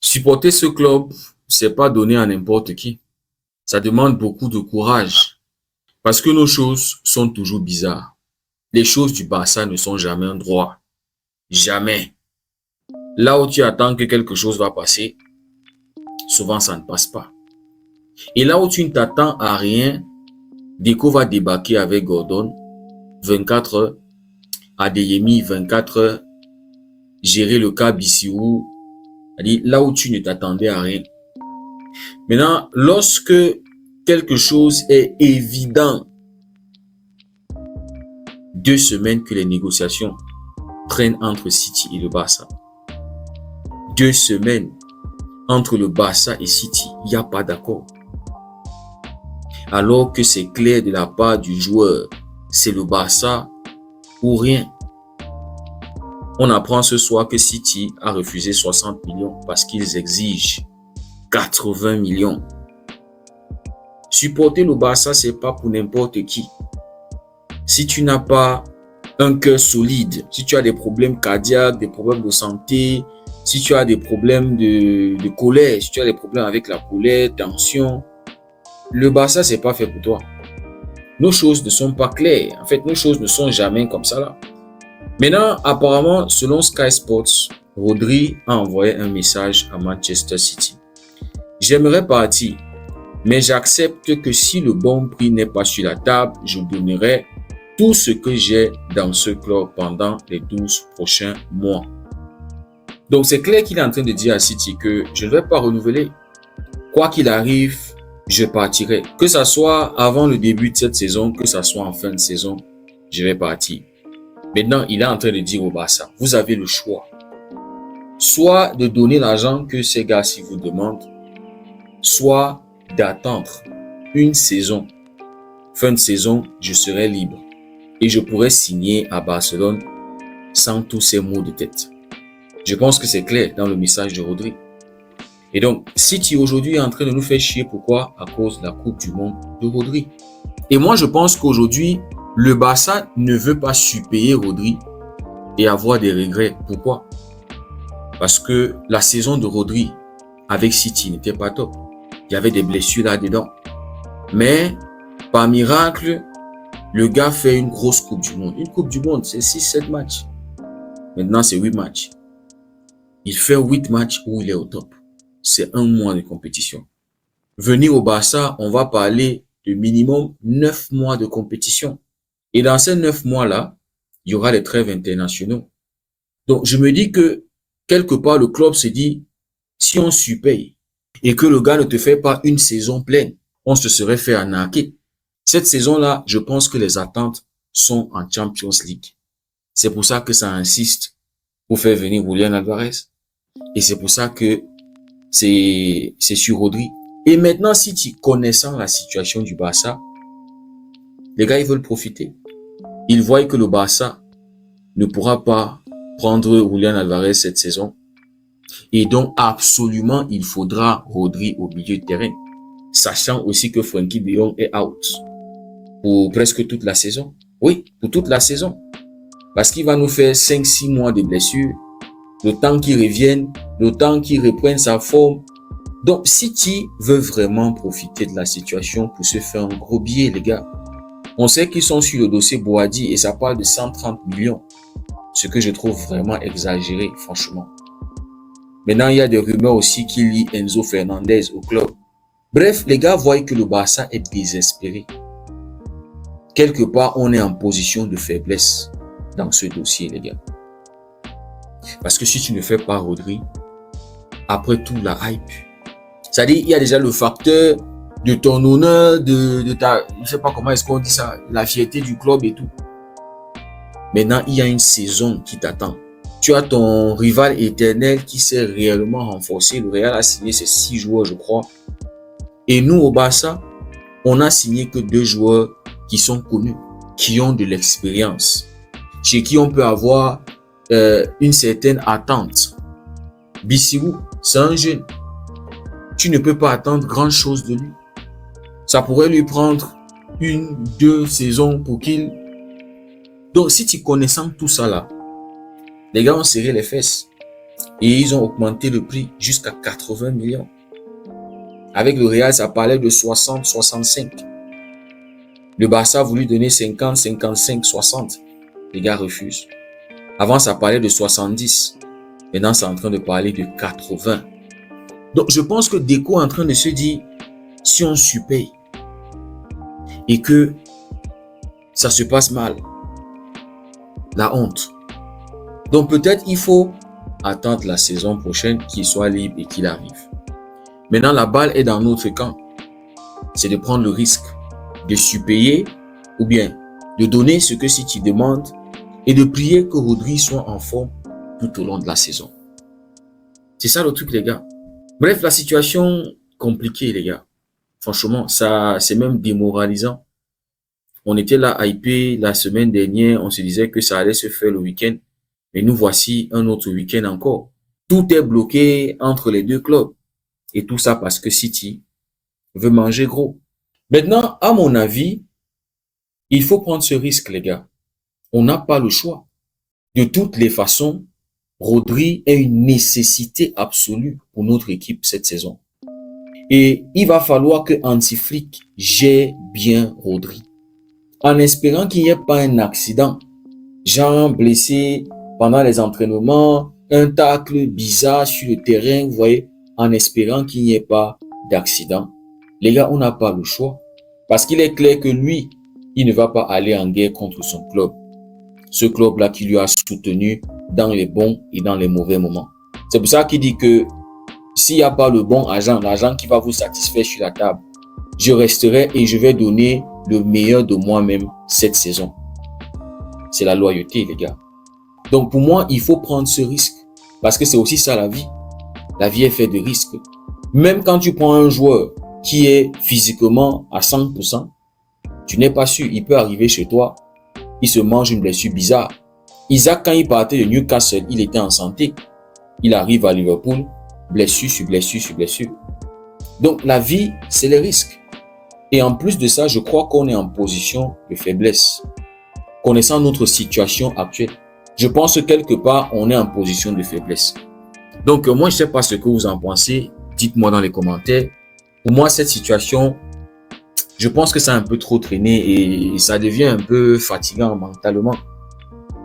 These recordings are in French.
Supporter ce club, c'est pas donné à n'importe qui. Ça demande beaucoup de courage. Parce que nos choses sont toujours bizarres. Les choses du Barça ne sont jamais un droit. Jamais. Là où tu attends que quelque chose va passer, souvent ça ne passe pas. Et là où tu ne t'attends à rien, Deco va débarquer avec Gordon, 24 heures, Adeyemi, 24 heures, gérer le cas Bissirou, c'est-à-dire là où tu ne t'attendais à rien. Maintenant, lorsque quelque chose est évident, 2 semaines que les négociations traînent entre City et le Barça. 2 semaines entre le Barça et City, il n'y a pas d'accord. Alors que c'est clair de la part du joueur, c'est le Barça ou rien. On apprend ce soir que City a refusé 60 millions parce qu'ils exigent 80 millions. Supporter le Barça, c'est pas pour n'importe qui. Si tu n'as pas un cœur solide, si tu as des problèmes cardiaques, des problèmes de santé, si tu as des problèmes de colère, si tu as des problèmes avec la colère, tension, le Barça, c'est pas fait pour toi. Nos choses ne sont pas claires. En fait, nos choses ne sont jamais comme ça là. Maintenant, apparemment, selon Sky Sports, Rodri a envoyé un message à Manchester City. J'aimerais partir, mais j'accepte que si le bon prix n'est pas sur la table, je donnerai tout ce que j'ai dans ce club pendant les 12 prochains mois. Donc, c'est clair qu'il est en train de dire à City que je ne vais pas renouveler. Quoi qu'il arrive, je partirai. Que ça soit avant le début de cette saison, que ça soit en fin de saison, je vais partir. Maintenant, il est en train de dire au Barça, vous avez le choix. Soit de donner l'argent que ces gars-ci vous demandent, soit d'attendre une saison. Fin de saison, je serai libre. Et je pourrais signer à Barcelone sans tous ces maux de tête. Je pense que c'est clair dans le message de Rodri. Et donc, City aujourd'hui est en train de nous faire chier. Pourquoi? À cause de la Coupe du Monde de Rodri. Et moi, je pense qu'aujourd'hui, le Barça ne veut pas surpayer Rodri et avoir des regrets. Pourquoi? Parce que la saison de Rodri avec City n'était pas top. Il y avait des blessures là-dedans. Mais, par miracle, le gars fait une grosse Coupe du Monde. Une Coupe du Monde, c'est 6-7 matchs. Maintenant, c'est 8 matchs. Il fait 8 matchs où il est au top. C'est un mois de compétition. Venir au Barça, on va parler de minimum 9 mois de compétition. Et dans ces 9 mois-là, il y aura les trêves internationaux. Donc, je me dis que, quelque part, le club se dit, si on surpaye et que le gars ne te fait pas une saison pleine, on se serait fait arnaquer. Cette saison-là, je pense que les attentes sont en Champions League. C'est pour ça que ça insiste pour faire venir Julián Alvarez. Et c'est pour ça que c'est sur Rodri. Et maintenant, City, connaissant la situation du Barça, les gars, ils veulent profiter. Ils voient que le Barça ne pourra pas prendre Julián Alvarez cette saison. Et donc, absolument, il faudra Rodri au milieu de terrain. Sachant aussi que Frenkie de Jong est out pour presque toute la saison. Oui, pour toute la saison. Parce qu'il va nous faire 5-6 mois de blessure. Le temps qu'il revienne, le temps qu'il reprenne sa forme. Donc, City veut vraiment profiter de la situation pour se faire un gros billet, les gars. On sait qu'ils sont sur le dossier Boadi et ça parle de 130 millions. Ce que je trouve vraiment exagéré, franchement. Maintenant, il y a des rumeurs aussi qui lient Enzo Fernandez au club. Bref, les gars voient que le Barça est désespéré. Quelque part, on est en position de faiblesse dans ce dossier, les gars. Parce que si tu ne fais pas Rodri, après tout, la hype. C'est-à-dire, il y a déjà le facteur de ton honneur, de ta, je sais pas comment est-ce qu'on dit ça, la fierté du club et tout. Maintenant, il y a une saison qui t'attend. Tu as ton rival éternel qui s'est réellement renforcé. Le Real a signé ses 6 joueurs, je crois. Et nous, au Barça, on a signé que 2 joueurs qui sont connus, qui ont de l'expérience, chez qui on peut avoir une certaine attente. Bissirou, c'est un jeune. Tu ne peux pas attendre grand chose de lui. Ça pourrait lui prendre 1-2 saisons pour qu'il... Donc, si tu connaissant tout ça là, les gars ont serré les fesses. Et ils ont augmenté le prix jusqu'à 80 millions. Avec le Real, ça parlait de 60, 65. Le Barça a voulu donner 50, 55, 60. Les gars refusent. Avant, ça parlait de 70. Maintenant, c'est en train de parler de 80. Donc, je pense que Deco est en train de se dire, si on surpaye et que ça se passe mal, la honte. Donc, peut-être il faut attendre la saison prochaine qu'il soit libre et qu'il arrive. Maintenant, la balle est dans notre camp. C'est de prendre le risque de surpayer ou bien de donner ce que City demande et de prier que Rodri soit en forme tout au long de la saison. C'est ça le truc, les gars. Bref, la situation compliquée, les gars. Franchement, ça, c'est même démoralisant. On était là hypé la semaine dernière, on se disait que ça allait se faire le week-end. Mais nous voici un autre week-end encore. Tout est bloqué entre les deux clubs. Et tout ça parce que City veut manger gros. Maintenant, à mon avis, il faut prendre ce risque, les gars. On n'a pas le choix. De toutes les façons, Rodri est une nécessité absolue pour notre équipe cette saison. Et il va falloir que Hansi Flick gère bien Rodri. En espérant qu'il n'y ait pas un accident. Genre blessé pendant les entraînements, un tacle bizarre sur le terrain, vous voyez, en espérant qu'il n'y ait pas d'accident. Les gars, on n'a pas le choix. Parce qu'il est clair que lui, il ne va pas aller en guerre contre son club. Ce club-là qui lui a soutenu dans les bons et dans les mauvais moments. C'est pour ça qu'il dit que s'il n'y a pas le bon agent, l'agent qui va vous satisfaire sur la table, je resterai et je vais donner le meilleur de moi-même cette saison. C'est la loyauté, les gars. Donc pour moi, il faut prendre ce risque. Parce que c'est aussi ça la vie. La vie est faite de risques. Même quand tu prends un joueur qui est physiquement à 100%, tu n'es pas sûr. Il peut arriver chez toi, il se mange une blessure bizarre. Isaac, quand il partait de Newcastle, il était en santé. Il arrive à Liverpool, blessure sur blessure sur blessure. Donc la vie, c'est les risques. Et en plus de ça, je crois qu'on est en position de faiblesse. Connaissant notre situation actuelle, je pense que quelque part, on est en position de faiblesse. Donc moi, je ne sais pas ce que vous en pensez. Dites-moi dans les commentaires. Pour moi, cette situation, je pense que ça a un peu trop traîné et ça devient un peu fatigant mentalement.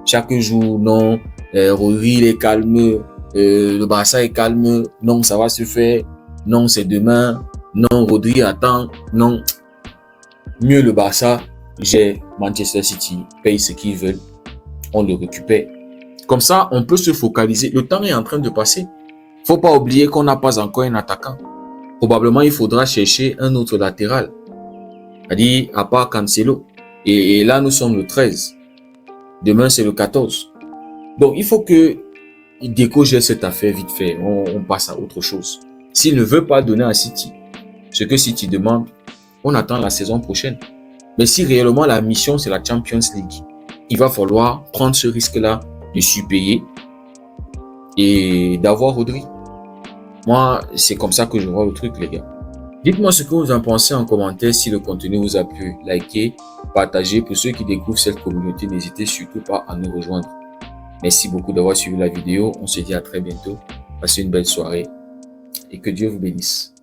Chaque jour, non, Rodri il est calme, le Barça est calme, non, ça va se faire, non, c'est demain, non, Rodri attend, non. Mieux le Barça, j'ai Manchester City, paye ce qu'ils veulent, on le récupère. Comme ça, on peut se focaliser. Le temps est en train de passer. Faut pas oublier qu'on n'a pas encore un attaquant. Probablement, il faudra chercher un autre latéral. C'est-à-dire, à part Cancelo. Et là, nous sommes le 13. Demain, c'est le 14. Donc, il faut que Deco gère cette affaire vite fait. On passe à autre chose. S'il ne veut pas donner à City ce que City demande, on attend la saison prochaine. Mais si réellement la mission, c'est la Champions League, il va falloir prendre ce risque-là de surpayer et d'avoir Rodri. Moi, c'est comme ça que je vois le truc, les gars. Dites-moi ce que vous en pensez en commentaire. Si le contenu vous a plu, likez, partagez. Pour ceux qui découvrent cette communauté, n'hésitez surtout pas à nous rejoindre. Merci beaucoup d'avoir suivi la vidéo. On se dit à très bientôt. Passez une belle soirée et que Dieu vous bénisse.